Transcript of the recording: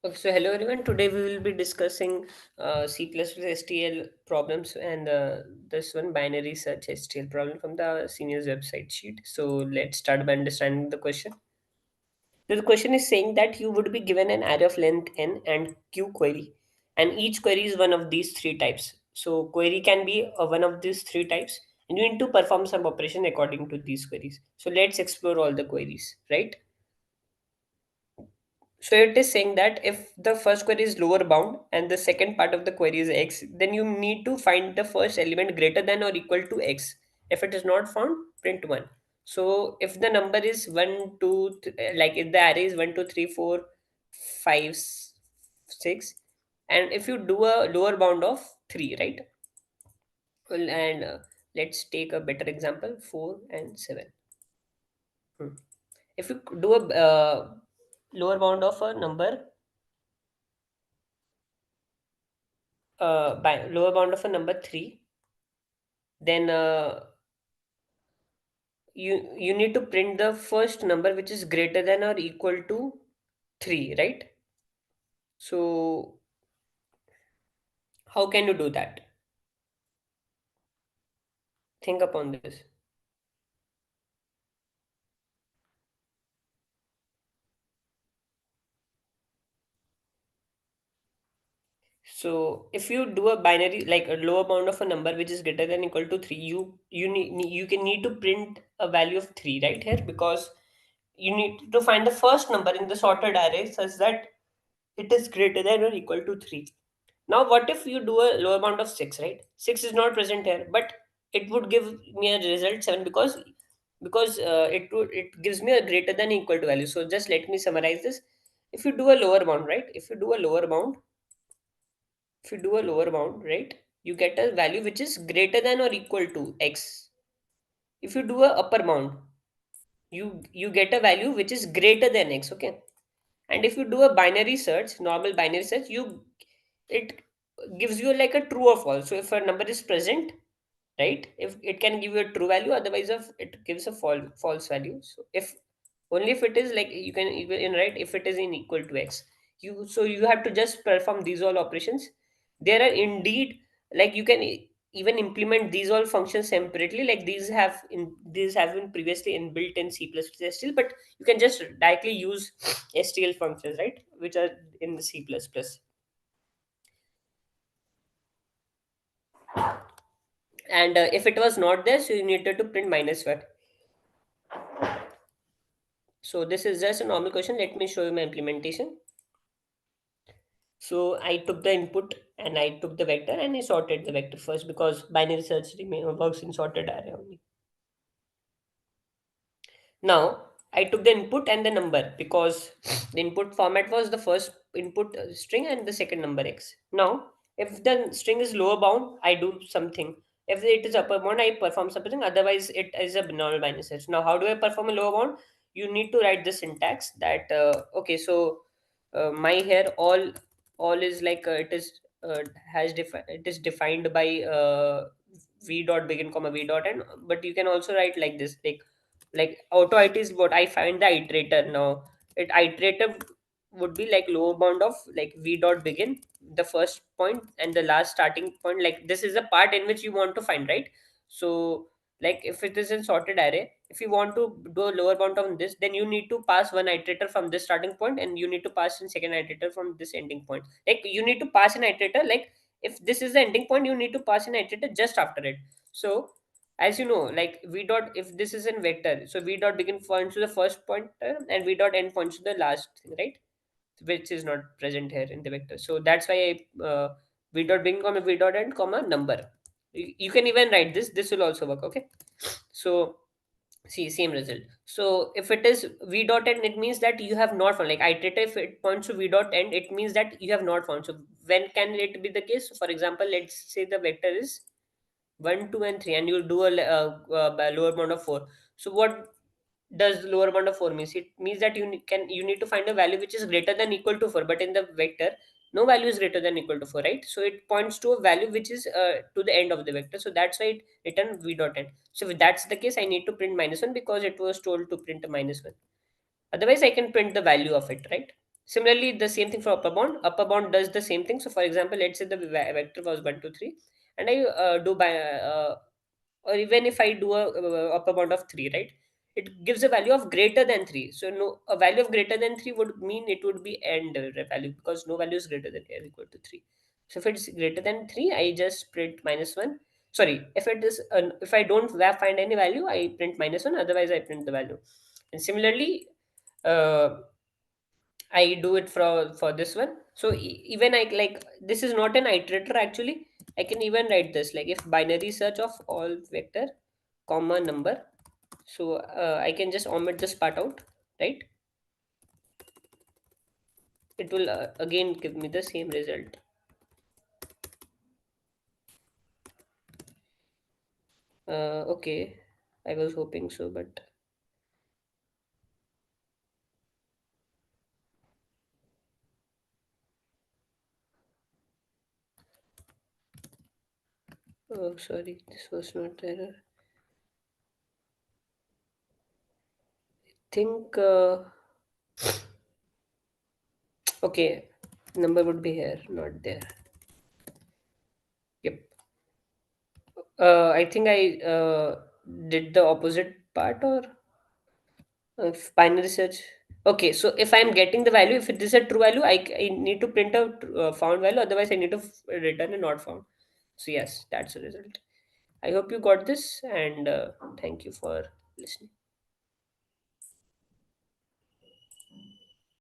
Okay, so hello everyone. Today we will be discussing C++ STL problems and this one binary search STL problem from the seniors website sheet. So let's start by understanding the question. So the question is saying that you would be given an array of length n and q query, and each query is one of these three types. So query can be one of these three types, and you need to perform some operation according to these queries. So let's explore all the queries, right? So it is saying that if the first query is lower bound and the second part of the query is x, then you need to find the first element greater than or equal to x. If it is not found, print 1. So if the number is 1, 2, like if the array is 1, 2, 3, 4, 5, 6, and if you do a lower bound of 3, right? Well, and let's take a better example 4 and 7. Hmm. If you do a lower bound of a number by lower bound of a number 3, then you need to print the first number which is greater than or equal to 3, right? So how can you do that? Think upon this. So if you do a binary, like a lower bound of a number which is greater than equal to 3, you need to print a value of 3 right here, because you need to find the first number in the sorted array such that it is greater than or equal to 3. Now, what if you do a lower bound of 6, right? 6 is not present here, but it would give me a result 7, because it gives me a greater than equal to value. So just let me summarize this. If you do a lower bound, right? If you do a lower bound, right? You get a value which is greater than or equal to x. If you do a upper bound, you get a value which is greater than x. Okay. And if you do a binary search, normal binary search, you it gives you like a true or false. So if a number is present, right, if it can give you a true value, otherwise if it gives a false value. So if only if it is like you can even write if it is in equal to x. You have to just perform these all operations. There are indeed, like you can even implement these all functions separately, like these have been previously inbuilt in C++ still, but you can just directly use STL functions, right, which are in the C++. And if it was not there, so you needed to print -1. So this is just a normal question. Let me show you my implementation. So I took the input and I took the vector and I sorted the vector first, because binary search works in sorted array only. Now, I took the input and the number, because the input format was the first input string and the second number x. Now, if the string is lower bound, I do something. If it is upper bound, I perform something. Otherwise, it is a normal binary search. Now, how do I perform a lower bound? You need to write the syntax that okay. So my here all is like it is defined by v dot begin comma v dot end. But you can also write like this, like auto it is what I find the iterator. Now it iterator would be like lower bound of like v dot begin, the first point and the last starting point. Like this is the part in which you want to find, right? So like if it is in sorted array, if you want to do a lower bound on this, then you need to pass one iterator from this starting point and you need to pass in second iterator from this ending point. Like you need to pass an iterator, like if this is the ending point, you need to pass an iterator just after it. So as you know, like v dot, if this is in vector, so v dot begin points to the first pointer and v dot end points to the last thing, right? Which is not present here in the vector. So that's why I v dot begin comma v dot end comma number. You can even write this will also work. Okay. So see, same result. So if it is v dot end, it means that you have not found, like iterator, if it points to v dot end, it means that you have not found. So when can it be the case? So for example, let's say the vector is 1, 2, and 3, and you'll do a lower bound of 4. So what does lower bound of 4 means? It means that you need to find a value which is greater than equal to 4, but in the vector no value is greater than equal to 4, right? So it points to a value which is to the end of the vector, so that's why it return v dot end. So if that's the case, I need to print -1, because it was told to print a -1. Otherwise I can print the value of it, right? Similarly, the same thing for upper bound. Upper bound does the same thing. So, for example, let's say the vector was 1, 2, 3, and I do by or even if I do a upper bound of 3, right? It gives a value of greater than 3. So, no, a value of greater than 3 would mean it would be end value, because no value is greater than or equal to 3. So, if it's greater than 3, I just print -1. Sorry, if it is if I don't find any value, I print -1. Otherwise, I print the value. And similarly, uh, I do it for this one. So even I like, this is not an iterator actually. I can even write this like, if binary search of all vector comma number. So I can just omit this part out, right? It will again give me the same result. Okay, I was hoping so, but oh sorry, this was not error. Think okay, number would be here, not there. Yep. I think I did the opposite part, or binary search. Okay, so if I'm getting the value, if it is a true value, I need to print a found value. Otherwise, I need to return a not found. So yes, that's the result. I hope you got this, and thank you for listening.